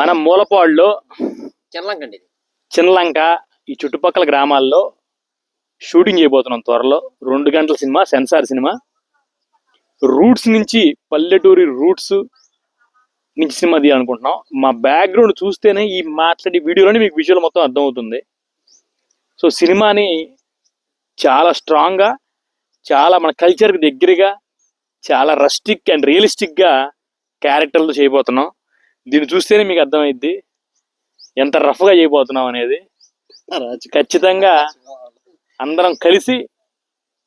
మన మూలపాడులో చిన్నలంక అండి, చిన్నలంక ఈ చుట్టుపక్కల గ్రామాల్లో షూటింగ్ చేయబోతున్నాం త్వరలో. 2 గంటల సినిమా, సెన్సార్ సినిమా. రూట్స్ నుంచి, పల్లెటూరి రూట్స్ నుంచి సినిమా తీయాలనుకుంటున్నాం. మా బ్యాక్గ్రౌండ్ చూస్తేనే ఈ మాట్లాడే వీడియోలోనే మీకు విజువల్ మొత్తం అర్థమవుతుంది. సో సినిమాని చాలా స్ట్రాంగ్గా, చాలా మన కల్చర్కి దగ్గరగా, చాలా రస్టిక్ అండ్ రియలిస్టిక్గా క్యారెక్టర్లు చేయబోతున్నాం. దీన్ని చూస్తేనే మీకు అర్థమైద్ది ఎంత రఫ్గా చేయబోతున్నాం అనేది. ఖచ్చితంగా అందరం కలిసి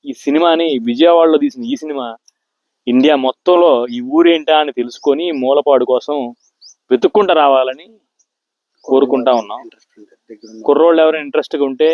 ఈ సినిమాని, విజయవాడలో తీసిన ఈ సినిమా ఇండియా మొత్తంలో ఈ ఊరేంటా అని తెలుసుకొని మూలపాడు కోసం వెతుక్కుంటూ రావాలని కోరుకుంటా ఉన్నాం. కుర్రోళ్ళు ఎవరైనా ఇంట్రెస్ట్గా ఉంటే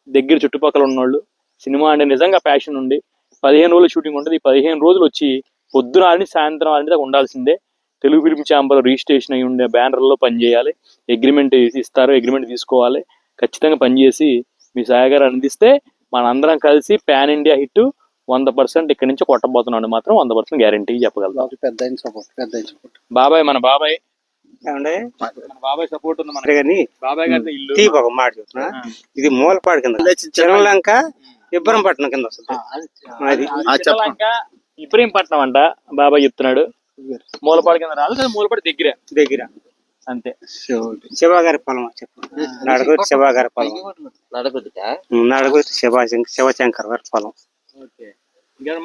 దగ్గర చుట్టుపక్కల ఉన్నోళ్ళు, సినిమా అంటే నిజంగా ప్యాషన్ ఉండి 15 రోజులు షూటింగ్ ఉంటుంది. ఈ 15 రోజులు వచ్చి పొద్దున ఆడి సాయంత్రం ఆడి దాకా ఉండాల్సిందే. తెలుగు ఫిల్మ్ ఛాంబర్ రిజిస్ట్రేషన్ అయి ఉండే బ్యానర్లో పనిచేయాలి. అగ్రిమెంట్ ఇస్తారు, అగ్రిమెంట్ తీసుకోవాలి. ఖచ్చితంగా పనిచేసి మీ సహకారం అందిస్తే మనందరం కలిసి పాన్ ఇండియా హిట్ 100% ఇక్కడి నుంచి కొట్టబోతున్నాడు. మాత్రం 100% గ్యారంటీ చెప్పగలుగుతాం. బాబాయ్, మన బాబాయ్ సపోర్ట్ ఉంది మనకి. బాబాయ్ గారి ఇల్లు ఒక మాట చెప్తున్నా, ఇది మూలపాడు కింద, చిన్నలంక ఇబ్రహంపట్నం కింద వస్తుంది. చిన్నలంక ఇబ్రహీంపట్నం అంట బాబాయ్ చెప్తున్నాడు. మూలపాడు కింద రాదు కదా, మూలపాడు దగ్గర అంతే. శివగారి పొలం చెప్పు, నడగొద్దు శివగారి పొలం, నడగొద్దు శివశంకర్ గారి పొలం.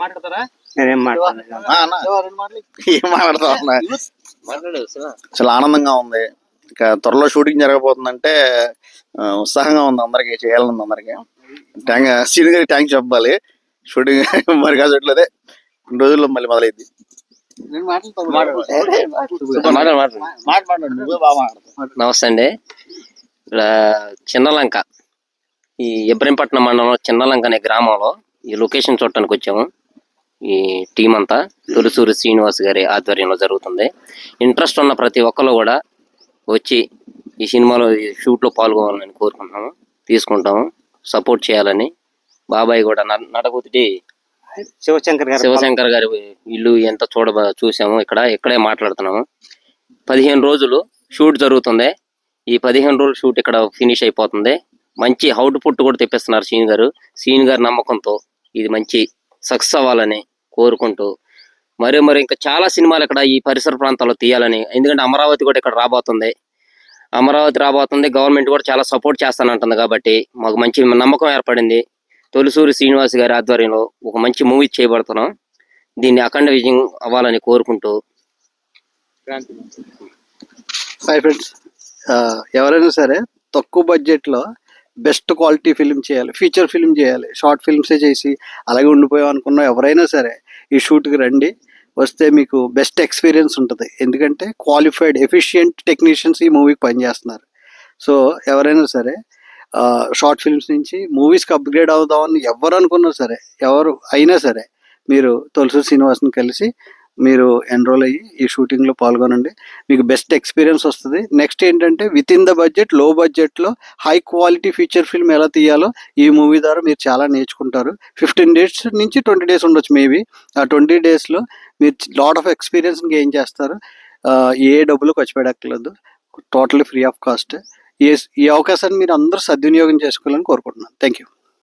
మాట్లాడతారా? నేనేం చాలా ఆనందంగా ఉంది. ఇక త్వరలో షూటింగ్ జరగబోతుందంటే ఉత్సాహంగా ఉంది. అందరికి చేయాలనుంది. అందరికి సీన్ గారికి థ్యాంక్స్ చెప్పాలి. షూటింగ్ మరి కాదు, 2 రోజుల్లో మళ్ళీ మొదలైంది. నమస్తే అండి. ఇక్కడ చిన్నలంక, ఈ ఇబ్రహీంపట్నం మండలంలో చిన్నలంక అనే గ్రామంలో ఈ లొకేషన్ చూడటానికి వచ్చాము. ఈ టీం అంతా తొలిసూరి శ్రీనివాస్ గారి ఆధ్వర్యంలో జరుగుతుంది. ఇంట్రెస్ట్ ఉన్న ప్రతి ఒక్కరు కూడా వచ్చి ఈ సినిమాలో షూట్లో పాల్గొనాలని కోరుకుంటున్నాము, తీసుకుంటాము, సపోర్ట్ చేయాలని. బాబాయ్ కూడా నడగుద్ది శివశంకర్ గారి ఇల్లు ఎంత చూసాము. ఇక్కడే మాట్లాడుతున్నాము. 15 రోజులు షూట్ జరుగుతుంది. ఈ 15 రోజులు షూట్ ఇక్కడ ఫినిష్ అయిపోతుంది. మంచి అవుట్పుట్ కూడా తెప్పిస్తున్నారు సీన్ గారి నమ్మకంతో. ఇది మంచి సక్సెస్ అవ్వాలని కోరుకుంటూ మరి ఇంకా చాలా సినిమాలు ఇక్కడ ఈ పరిసర ప్రాంతాల్లో తీయాలని. ఎందుకంటే అమరావతి కూడా ఇక్కడ రాబోతుంది. గవర్నమెంట్ కూడా చాలా సపోర్ట్ చేస్తానంటుంది. కాబట్టి మాకు మంచి నమ్మకం ఏర్పడింది. తొలిసూరి శ్రీనివాస్ గారి ఆధ్వర్యంలో ఒక మంచి మూవీ చేయబడుతున్నాం. దీన్ని అఖండ విజయం అవ్వాలని కోరుకుంటూ. హాయ్ ఫ్రెండ్స్, ఎవరైనా సరే తక్కువ బడ్జెట్లో బెస్ట్ క్వాలిటీ ఫిల్మ్ చేయాలి, ఫీచర్ ఫిల్మ్ చేయాలి, షార్ట్ ఫిల్మ్సే చేసి అలాగే ఉండిపోయాం అనుకున్న ఎవరైనా సరే ఈ షూట్కి రండి. వస్తే మీకు బెస్ట్ ఎక్స్పీరియన్స్ ఉంటుంది. ఎందుకంటే క్వాలిఫైడ్ ఎఫిషియెంట్ టెక్నీషియన్స్ ఈ మూవీకి పనిచేస్తున్నారు. సో ఎవరైనా సరే షార్ట్ ఫిల్మ్స్ నుంచి మూవీస్కి అప్గ్రేడ్ అవుదామని ఎవరు అనుకున్నా సరే, ఎవరు అయినా సరే మీరు తొలిసూరి శ్రీనివాస్ని కలిసి మీరు ఎన్రోల్ అయ్యి ఈ షూటింగ్లో పాల్గొనండి. మీకు బెస్ట్ ఎక్స్పీరియన్స్ వస్తుంది. నెక్స్ట్ ఏంటంటే విత్ ఇన్ ద బడ్జెట్, లో బడ్జెట్లో హై క్వాలిటీ ఫీచర్ ఫిల్మ్ ఎలా తీయాలో ఈ మూవీ ద్వారా మీరు చాలా నేర్చుకుంటారు. 15 days నుంచి 20 days ఉండొచ్చు మేబీ. ఆ 20 daysలో మీరు లాట్ ఆఫ్ ఎక్స్పీరియన్స్ గెయిన్ చేస్తారు. ఏ డబ్బులు ఖర్చు పెట్టక్కర్లేదు, టోటల్లీ ఫ్రీ ఆఫ్ కాస్ట్. ఈ అవకాశాన్ని మీరు అందరూ సద్వినియోగం చేసుకోవాలని కోరుకుంటున్నాను. Thank you.